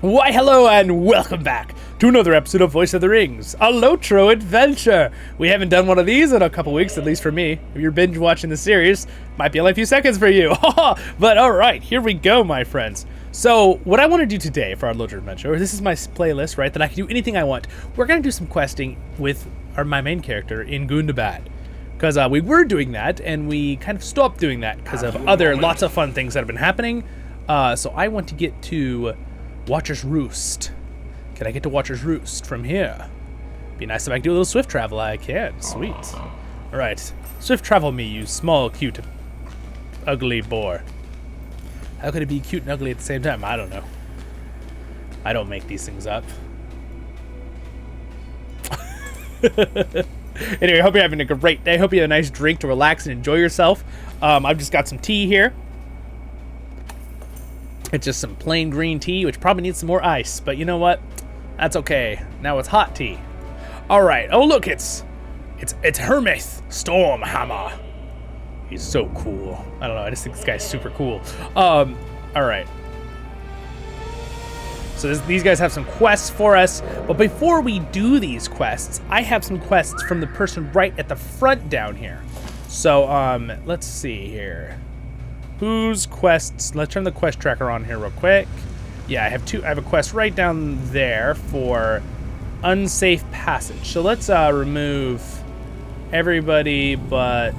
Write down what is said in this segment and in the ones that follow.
Why hello and welcome back to another episode of Voice of the Rings, a LOTRO adventure. We haven't done one of these in a couple weeks, at least for me. If you're binge watching the series, might be only a few seconds for you. But alright, here we go, my friends. So, what I want to do today for our LOTRO adventure, this is my playlist, right, that I can do anything I want. We're going to do some questing with my main character in Gundabad. Because we were doing that, and we kind of stopped doing that because of lots of fun things that have been happening. So I want to get to Watcher's Roost. Can I get to Watcher's Roost from here? Be nice if I could do a little swift travel. I can. Sweet. Alright. Swift travel me, you small, cute, ugly boar. How could it be cute and ugly at the same time? I don't know. I don't make these things up. Anyway, I hope you're having a great day. I hope you have a nice drink to relax and enjoy yourself. I've just got some tea here. It's just some plain green tea, which probably needs some more ice, but you know what? That's okay. Now it's hot tea. All right. Oh, look, it's Hermith Stormhammer. He's so cool. I don't know. I just think this guy's super cool. All right. So these guys have some quests for us, but before we do these quests, I have some quests from the person right at the front down here. So let's see here. Whose quests? Let's turn the quest tracker on here real quick. Yeah, I have a quest right down there for unsafe passage. So let's remove everybody but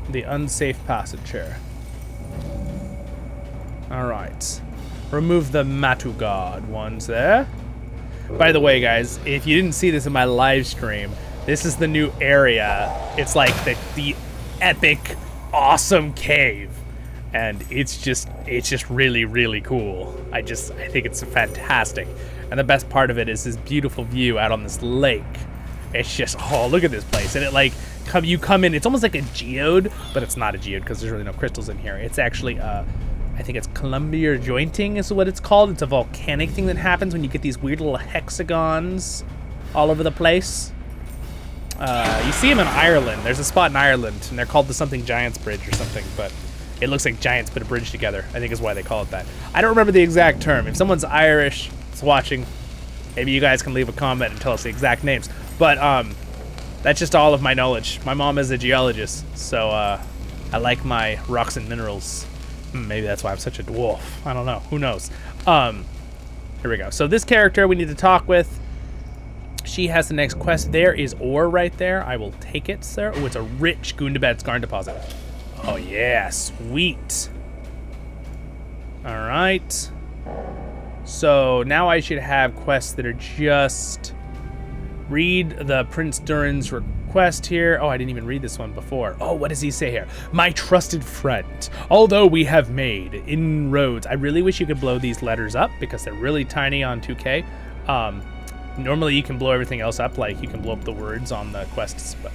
the unsafe passage here. All right. Remove the Matu Guard ones there. By the way, guys, if you didn't see this in my live stream, this is the new area. It's like the epic, awesome cave, and it's just really, really cool. I think it's fantastic, and the best part of it is this beautiful view out on this lake. It's just, oh, look at this place, and it you come in. It's almost like a geode, but it's not a geode because there's really no crystals in here. It's actually I think it's Columbia jointing is what it's called. It's a volcanic thing that happens when you get these weird little hexagons all over the place. You see them in Ireland. There's a spot in Ireland, and they're called the something Giants Bridge or something, but it looks like giants put a bridge together. I think is why they call it that. I don't remember the exact term. If someone's Irish is watching, maybe you guys can leave a comment and tell us the exact names. But that's just all of my knowledge. My mom is a geologist, so I like my rocks and minerals. Maybe that's why I'm such a dwarf. I don't know. Who knows? Here we go. So this character we need to talk with. She has the next quest. There is ore right there. I will take it, sir. Oh, it's a rich Gundabad Skarn deposit. Oh, yeah. Sweet. All right. So now I should have quests that are just... Read the Prince Durin's request here. Oh, I didn't even read this one before. Oh, what does he say here? My trusted friend, although we have made inroads. I really wish you could blow these letters up because they're really tiny on 2K. Normally you can blow everything else up, like you can blow up the words on the quests, but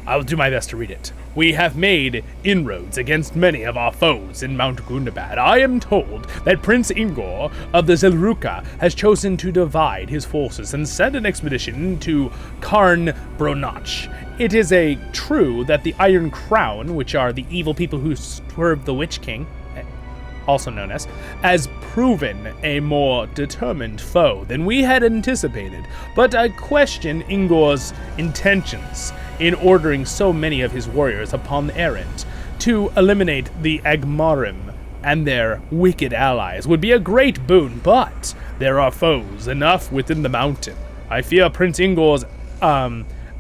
I will do my best to read it. We have made inroads against many of our foes in Mount Gundabad. I am told that Prince Ingor of the Zelruka has chosen to divide his forces and send an expedition to Karn Bronach. It is true that the Iron Crown, which are the evil people who swerve the Witch King, also known as, has proven a more determined foe than we had anticipated, but I question Ingor's intentions in ordering so many of his warriors upon the errand. To eliminate the Agmarim and their wicked allies would be a great boon, but there are foes enough within the mountain. I fear Prince Ingor's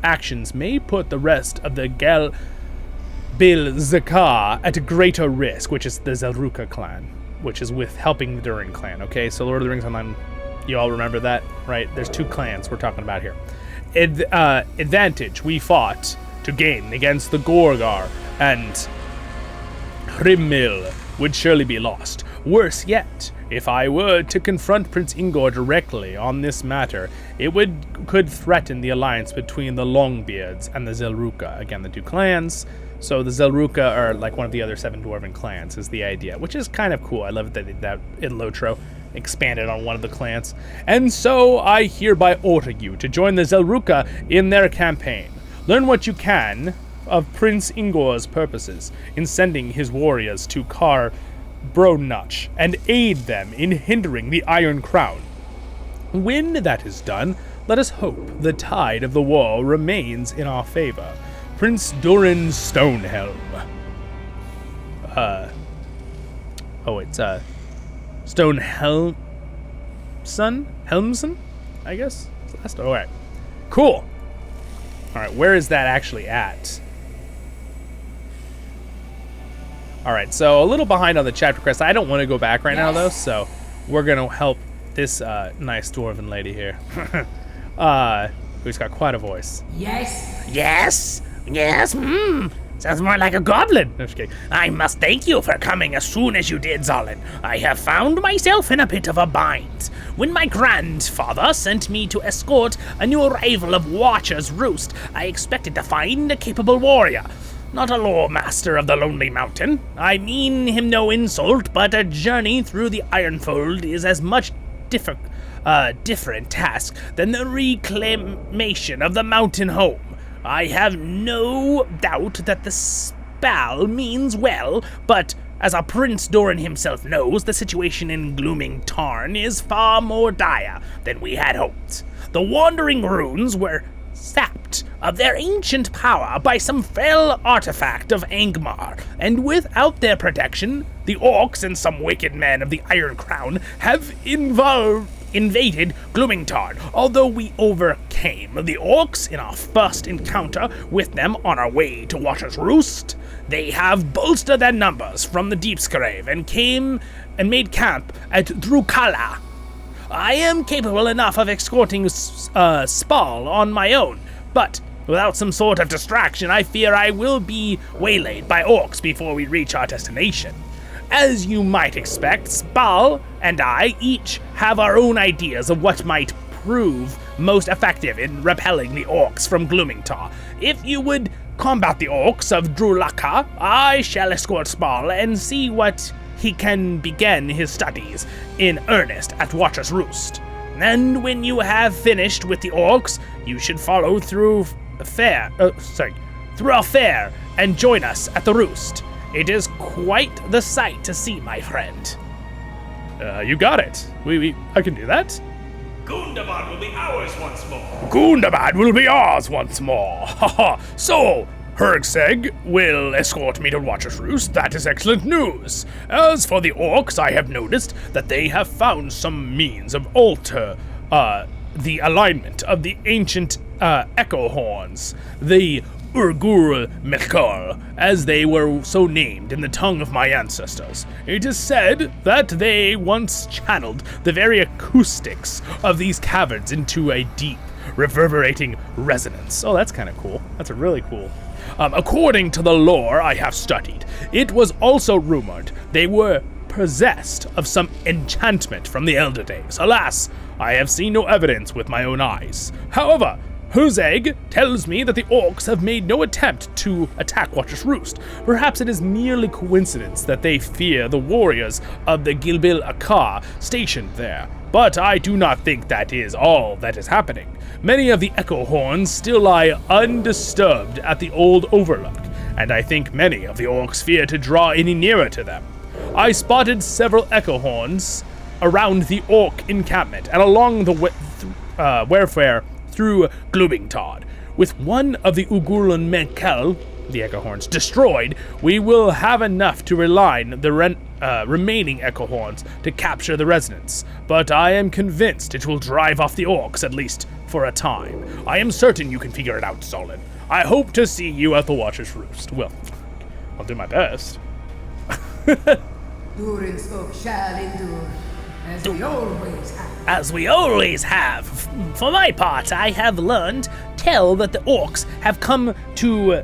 actions may put the rest of the Bil Zakar at a greater risk, which is the Zelruka clan, which is with helping the Durin clan, okay? So Lord of the Rings Online, you all remember that, right? There's two clans we're talking about here. Advantage we fought to gain against the Gorgar and Hrimil would surely be lost. Worse yet, if I were to confront Prince Ingor directly on this matter, it could threaten the alliance between the Longbeards and the Zelruka. Again, the two clans. So the Zelruka are like one of the other 7 dwarven clans is the idea, which is kind of cool. I love that they did that in LOTRO, expanded on one of the clans. And so I hereby order you to join the Zelruka in their campaign. Learn what you can of Prince Ingor's purposes in sending his warriors to Kar Bronach and aid them in hindering the Iron Crown. When that is done, let us hope the tide of the war remains in our favor. Prince Doran Stonehelm. Stonehelm... Helmson? I guess? Alright. Cool. Alright, where is that actually at? Alright, so a little behind on the chapter quest. I don't want to go back right now, though, so we're going to help this nice dwarven lady here. Who's got quite a voice. Yes? Yes? Yes? Sounds more like a goblin. No, just kidding. I must thank you for coming as soon as you did, Zollin. I have found myself in a bit of a bind. When my grandfather sent me to escort a new arrival of Watcher's Roost, I expected to find a capable warrior. Not a lore master of the Lonely Mountain. I mean him no insult, but a journey through the Ironfold is as much different task than the reclamation of the mountain home. I have no doubt that the spell means well, but as our Prince Doran himself knows, the situation in Glooming Tarn is far more dire than we had hoped. The Wandering Runes were sapped of their ancient power by some fell artifact of Angmar, and without their protection, the orcs and some wicked men of the Iron Crown have invaded Gloomingtarn. Although we overcame the orcs in our first encounter with them on our way to Watcher's Roost, they have bolstered their numbers from the Deepsgrave and made camp at Drukala. I am capable enough of escorting Spall on my own, but without some sort of distraction, I fear I will be waylaid by orcs before we reach our destination. As you might expect, Spall and I each have our own ideas of what might prove most effective in repelling the orcs from Gloomingtar. If you would combat the orcs of Drulaka, I shall escort Spall and see what he can begin his studies in earnest at Watcher's Roost. And when you have finished with the orcs, you should follow through a fair and join us at the Roost. It is quite the sight to see, my friend. You got it. I can do that. Gundabad will be ours once more. Gundabad will be ours once more. Haha. So, Hergseg will escort me to Watcher's Roost. That is excellent news. As for the orcs, I have noticed that they have found some means of alter the alignment of the ancient echo horns, the Urgur Melkor, as they were so named in the tongue of my ancestors. It is said that they once channeled the very acoustics of these caverns into a deep, reverberating resonance. Oh, that's kind of cool. That's really cool. According to the lore I have studied, it was also rumored they were possessed of some enchantment from the Elder Days. Alas, I have seen no evidence with my own eyes. However, Hergseg tells me that the orcs have made no attempt to attack Watcher's Roost. Perhaps it is merely coincidence that they fear the warriors of the Gilbil Akar stationed there. But I do not think that is all that is happening. Many of the echo horns still lie undisturbed at the old overlook, and I think many of the orcs fear to draw any nearer to them. I spotted several echo horns around the orc encampment and along the warfare through Gloomingtod. With one of the Ugurlun Menkel, the echo horns, destroyed, we will have enough to realign the remaining echo horns to capture the resonance. But I am convinced it will drive off the orcs, at least for a time. I am certain you can figure it out, Zollin. I hope to see you at the Watcher's Roost. Well, I'll do my best. Durin's folk shall endure, as we always have. As we always have. For my part, I have learned tell that the orcs have come to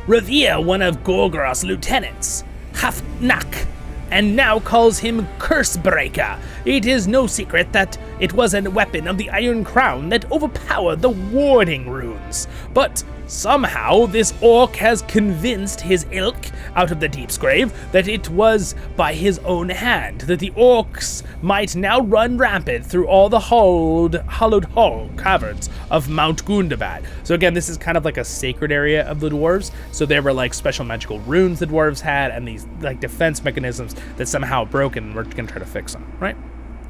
revere one of Gorgor's lieutenants, Hafnak, and now calls him Cursebreaker. It is no secret that it was a weapon of the Iron Crown that overpowered the Warding Runes. But Somehow, this orc has convinced his ilk out of the deep's grave that it was by his own hand that the orcs might now run rampant through all the hollowed hall caverns of Mount Gundabad. So again, this is kind of like a sacred area of the dwarves. So there were like special magical runes the dwarves had and these like defense mechanisms that somehow broke, and we're gonna try to fix them, right?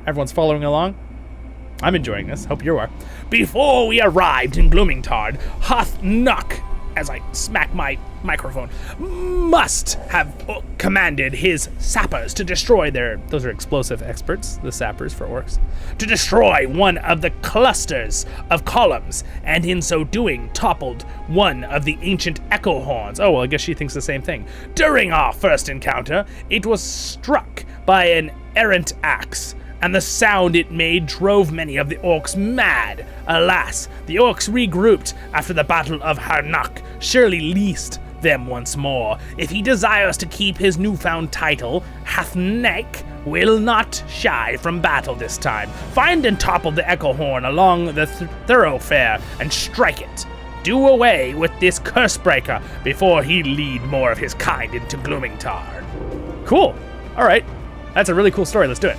Everyone's following along? I'm enjoying this. Hope you are. Before we arrived in Gloomingtard, Hathnuck, as I smack my microphone, must have commanded his sappers to destroy Those are explosive experts, the sappers for orcs. to destroy one of the clusters of columns, and in so doing toppled one of the ancient echo horns. Oh, well, I guess she thinks the same thing. During our first encounter, it was struck by an errant axe, and the sound it made drove many of the orcs mad. Alas, the orcs regrouped after the Battle of Harnak surely leased them once more. If he desires to keep his newfound title, Hathnek will not shy from battle this time. Find and topple the echo horn along the thoroughfare and strike it. Do away with this curse breaker before he lead more of his kind into Gloomingtard. Cool. All right. That's a really cool story. Let's do it.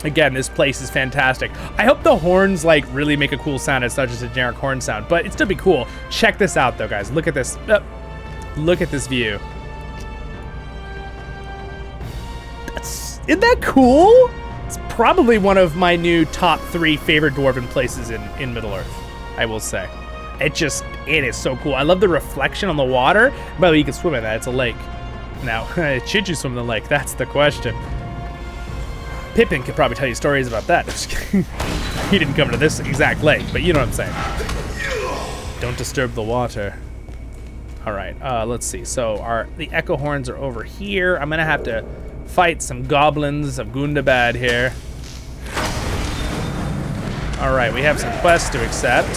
Again, this place is fantastic. I hope the horns like really make a cool sound. It's not just a generic horn sound, but it'd still be cool. Check this out though, guys. Look at this. Look at this view. Isn't that cool? It's probably one of my new top 3 favorite dwarven places in Middle-earth, I will say. It is so cool. I love the reflection on the water. By the way, you can swim in that. It's a lake. Now, should you swim in the lake? That's the question. Pippin could probably tell you stories about that. He didn't come to this exact lake, but you know what I'm saying. Don't disturb the water. All right, let's see. So the echo horns are over here. I'm gonna have to fight some goblins of Gundabad here. All right, we have some quests to accept.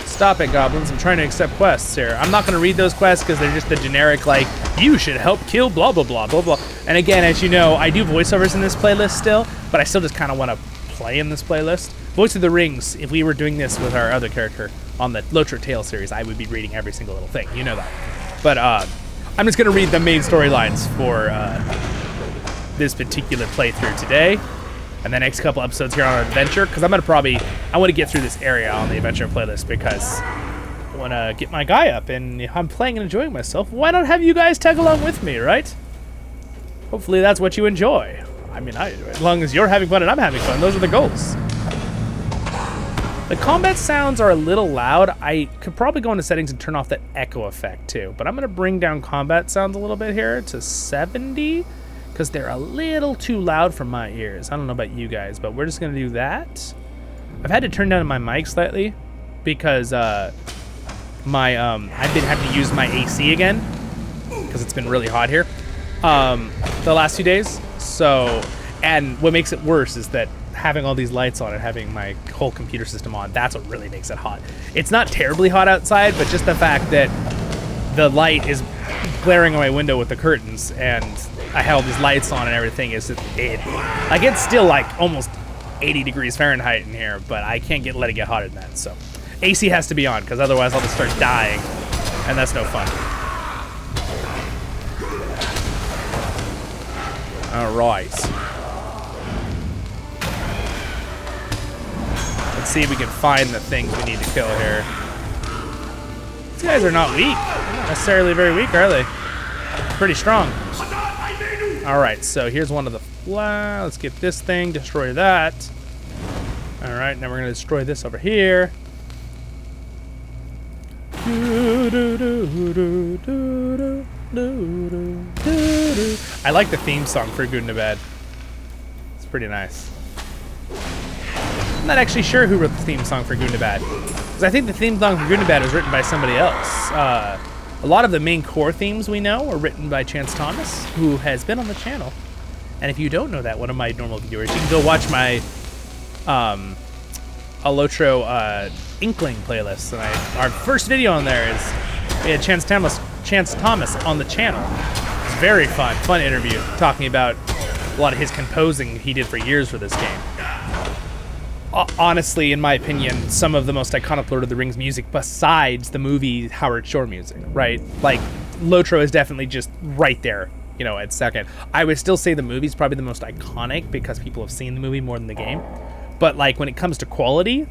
Stop it, goblins. I'm trying to accept quests here. I'm not going to read those quests because they're just the generic, like, you should help kill blah, blah, blah, blah, blah. And again, as you know, I do voiceovers in this playlist still, but I still just kind of want to play in this playlist. Voice of the Rings, if we were doing this with our other character on the LOTRO Tale series, I would be reading every single little thing. You know that. But I'm just going to read the main storylines for this particular playthrough today. And the next couple episodes here on our adventure, because I want to get through this area on the adventure playlist because I want to get my guy up, and if I'm playing and enjoying myself, why not have you guys tag along with me, right? Hopefully that's what you enjoy. I mean, I enjoy it. As long as you're having fun and I'm having fun, those are the goals. The combat sounds are a little loud. I could probably go into settings and turn off that echo effect too, but I'm going to bring down combat sounds a little bit here to 70. Because they're a little too loud for my ears. I don't know about you guys, but we're just gonna do that. I've had to turn down my mic slightly because I've been having to use my AC again because it's been really hot here the last few days. So, and what makes it worse is that having all these lights on and having my whole computer system on, that's what really makes it hot. It's not terribly hot outside, but just the fact that the light is glaring on my window with the curtains and I have all these lights on and everything it's still like almost 80 degrees Fahrenheit in here, but I can't let it get hotter than that. So AC has to be on because otherwise I'll just start dying and that's no fun. All right. Let's see if we can find the things we need to kill here. These guys are not weak. They're not necessarily very weak, are they? Pretty strong. All right, so here's one of the let's get this thing, destroy that. All right, now we're gonna destroy this over here. I like the theme song for Gundabad. It's pretty nice. I'm not actually sure who wrote the theme song for Gundabad, because I think the theme song for Gundabad was written by somebody else. A lot of the main core themes we know are written by Chance Thomas, who has been on the channel. And if you don't know that, one of my normal viewers, you can go watch my LOTRO Inkling playlist. And our first video on there is we had Chance Thomas on the channel. It's very fun interview, talking about a lot of his composing he did for years for this game. honestly, in my opinion, some of the most iconic Lord of the Rings music besides the movie Howard Shore music, right? Like, LOTRO is definitely just right there, you know, at second. I would still say the movie's probably the most iconic because people have seen the movie more than the game. But, like, when it comes to quality,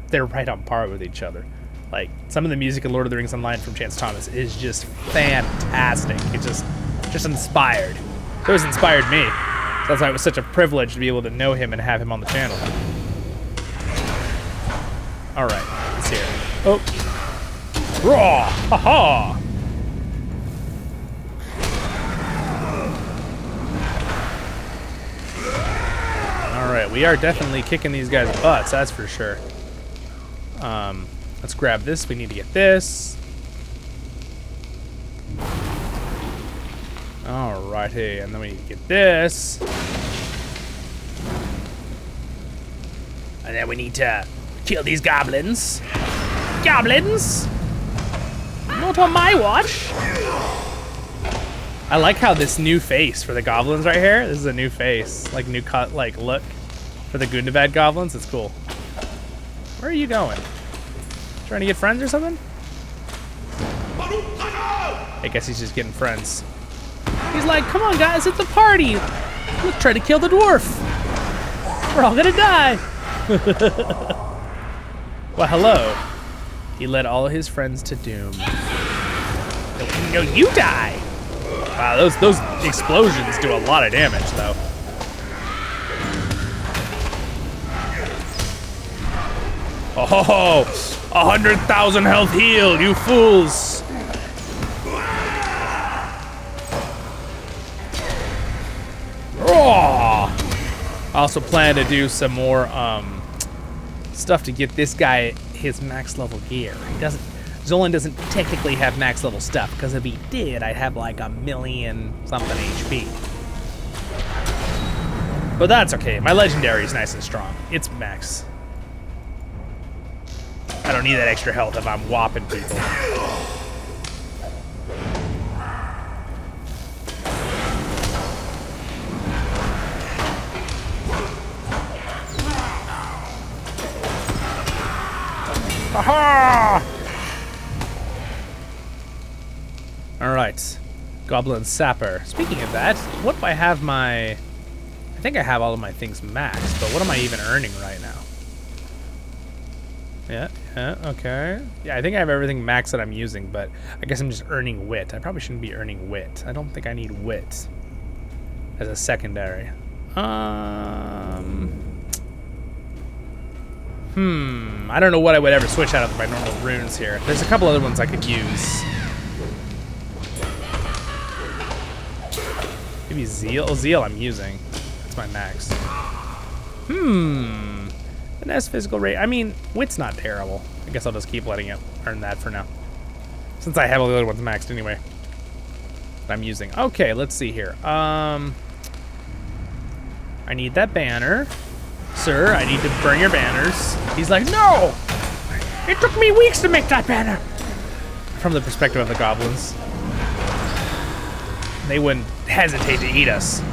they're right on par with each other. Like, some of the music in Lord of the Rings Online from Chance Thomas is just fantastic. It's just inspired. It always inspired me. So that's why it was such a privilege to be able to know him and have him on the channel. All right, let's hear it. Oh, raw, ha-ha. All right, we are definitely kicking these guys' butts, that's for sure. Let's grab this. We need to get this. Alrighty, and then we need to get this. And then we need to kill these goblins. Goblins! Not on my watch. I like how this new face for the goblins right here. This is a new face, like new cut, like look for the Gundabad goblins. It's cool. Where are you going? Trying to get friends or something? I guess he's just getting friends. He's like, come on guys, it's a party. Let's try to kill the dwarf. We're all gonna die. Well, hello. He led all of his friends to doom. No, you die. Wow, those explosions do a lot of damage, though. Oh, 100,000 health heal, you fools! Oh! I also plan to do some more stuff to get this guy his max level gear. Zollin doesn't technically have max level stuff, because if he did, I'd have like 1,000,000 something HP. But that's okay. My legendary is nice and strong. It's max. I don't need that extra health if I'm whopping people. Aha! Alright. Goblin Sapper. Speaking of that, what do I have my... I think I have all of my things maxed, but what am I even earning right now? Yeah, okay. Yeah, I think I have everything maxed that I'm using, but I guess I'm just earning wit. I probably shouldn't be earning wit. I don't think I need wit as a secondary. I don't know what I would ever switch out of my normal runes here. There's a couple other ones I could use. Maybe Zeal. Oh, Zeal I'm using. That's my max. Finesse, physical rate. I mean, wit's not terrible. I guess I'll just keep letting it earn that for now, since I have all the other ones maxed anyway that I'm using. Okay, let's see here. I need that banner. Sir, I need to burn your banners. He's like, no! It took me weeks to make that banner! From the perspective of the goblins, they wouldn't hesitate to eat us.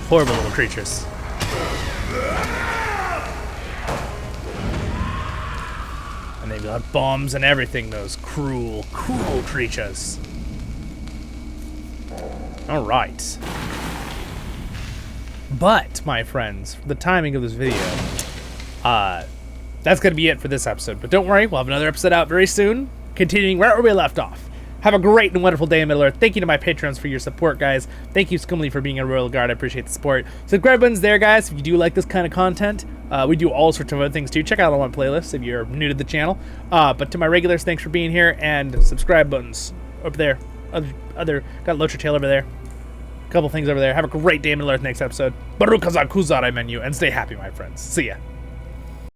Horrible little creatures. And they've got bombs and everything, those cruel, cruel creatures. All right. But, my friends, for the timing of this video, that's going to be it for this episode. But don't worry, we'll have another episode out very soon, continuing right where we left off. Have a great and wonderful day in Middle-earth. Thank you to my patrons for your support, guys. Thank you, Skumley, for being a Royal Guard. I appreciate the support. Subscribe button's there, guys, if you do like this kind of content. We do all sorts of other things, too. Check out all my playlists if you're new to the channel. But to my regulars, thanks for being here. And subscribe buttons over there. Got LOTRO tail over there. Couple things over there. Have a great day in Middle-earth next episode. Baruch Hazak Kuzar, I menu, and stay happy, my friends. See ya.